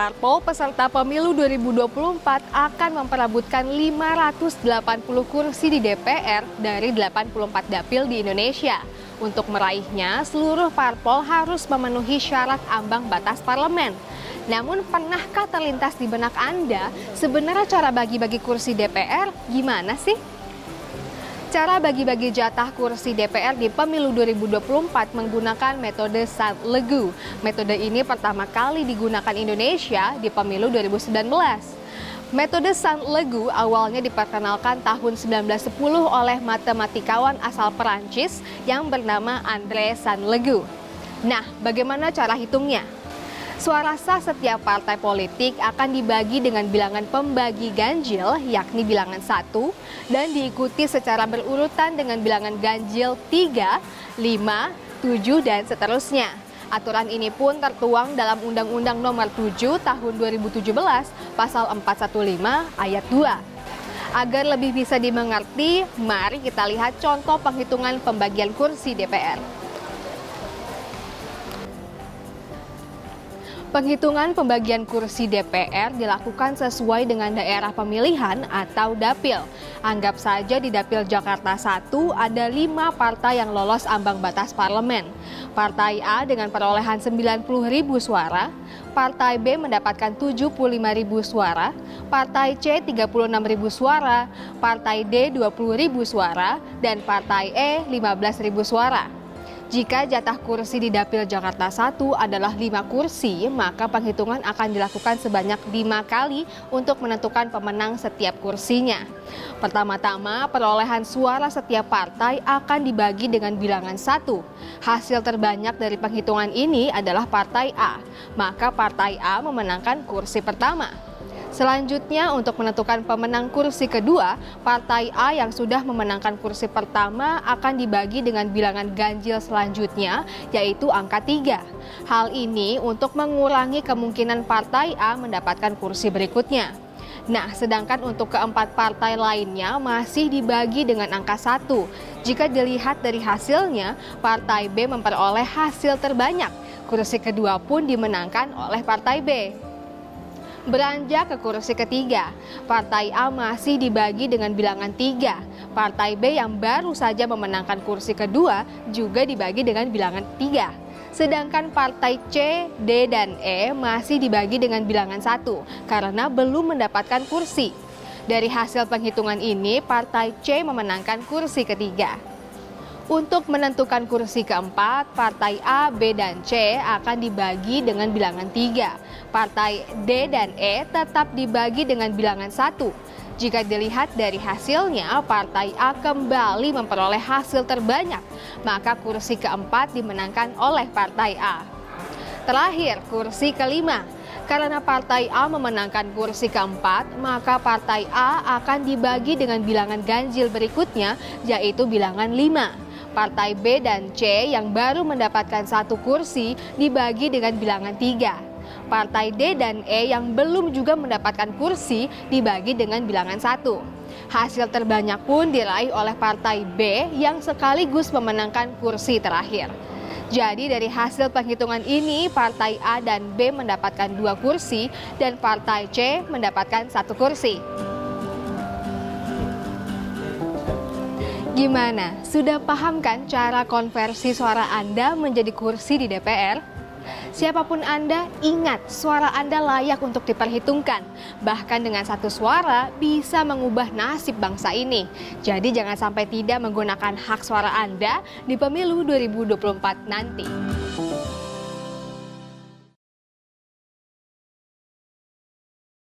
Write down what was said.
parpol peserta pemilu 2024 akan memperebutkan 580 kursi di DPR dari 84 dapil di Indonesia. Untuk meraihnya, seluruh parpol harus memenuhi syarat ambang batas parlemen. Namun, pernahkah terlintas di benak Anda sebenarnya cara bagi-bagi kursi DPR gimana sih? Cara bagi-bagi jatah kursi DPR di pemilu 2024 menggunakan metode Sanlegu. Metode ini pertama kali digunakan Indonesia di pemilu 2019. Metode Sanlegu awalnya diperkenalkan tahun 1910 oleh matematikawan asal Perancis yang bernama André Sanlegu. Nah, bagaimana cara hitungnya? Suara sah setiap partai politik akan dibagi dengan bilangan pembagi ganjil, yakni bilangan 1, dan diikuti secara berurutan dengan bilangan ganjil 3, 5, 7, dan seterusnya. Aturan ini pun tertuang dalam Undang-Undang Nomor 7 Tahun 2017, Pasal 415 Ayat 2. Agar lebih bisa dimengerti, mari kita lihat contoh penghitungan pembagian kursi DPR. Penghitungan pembagian kursi DPR dilakukan sesuai dengan daerah pemilihan atau dapil. Anggap saja di dapil Jakarta 1 ada 5 partai yang lolos ambang batas parlemen. Partai A dengan perolehan 90.000 suara, Partai B mendapatkan 75.000 suara, Partai C 36.000 suara, Partai D 20.000 suara, dan Partai E 15.000 suara. Jika jatah kursi di dapil Jakarta 1 adalah 5 kursi, maka penghitungan akan dilakukan sebanyak 5 kali untuk menentukan pemenang setiap kursinya. Pertama-tama, perolehan suara setiap partai akan dibagi dengan bilangan 1. Hasil terbanyak dari penghitungan ini adalah Partai A, maka Partai A memenangkan kursi pertama. Selanjutnya, untuk menentukan pemenang kursi kedua, Partai A yang sudah memenangkan kursi pertama akan dibagi dengan bilangan ganjil selanjutnya, yaitu angka 3. Hal ini untuk mengurangi kemungkinan Partai A mendapatkan kursi berikutnya. Nah, sedangkan untuk keempat partai lainnya masih dibagi dengan angka 1. Jika dilihat dari hasilnya, Partai B memperoleh hasil terbanyak. Kursi kedua pun dimenangkan oleh Partai B. Beranjak ke kursi ketiga, Partai A masih dibagi dengan bilangan 3. Partai B yang baru saja memenangkan kursi kedua juga dibagi dengan bilangan 3. Sedangkan Partai C, D, dan E masih dibagi dengan bilangan 1 karena belum mendapatkan kursi. Dari hasil penghitungan ini, Partai C memenangkan kursi ketiga. Untuk menentukan kursi keempat, Partai A, B, dan C akan dibagi dengan bilangan 3. Partai D dan E tetap dibagi dengan bilangan 1. Jika dilihat dari hasilnya, Partai A kembali memperoleh hasil terbanyak, maka kursi keempat dimenangkan oleh Partai A. Terakhir, kursi kelima. Karena Partai A memenangkan kursi keempat, maka Partai A akan dibagi dengan bilangan ganjil berikutnya, yaitu bilangan 5. Partai B dan C yang baru mendapatkan 1 kursi dibagi dengan bilangan 3. Partai D dan E yang belum juga mendapatkan kursi dibagi dengan bilangan 1. Hasil terbanyak pun diraih oleh Partai B yang sekaligus memenangkan kursi terakhir. Jadi dari hasil penghitungan ini, Partai A dan B mendapatkan 2 kursi dan Partai C mendapatkan 1 kursi. Gimana? Sudah paham kan cara konversi suara Anda menjadi kursi di DPR? Siapapun Anda, ingat suara Anda layak untuk diperhitungkan. Bahkan dengan 1 suara bisa mengubah nasib bangsa ini. Jadi jangan sampai tidak menggunakan hak suara Anda di pemilu 2024 nanti.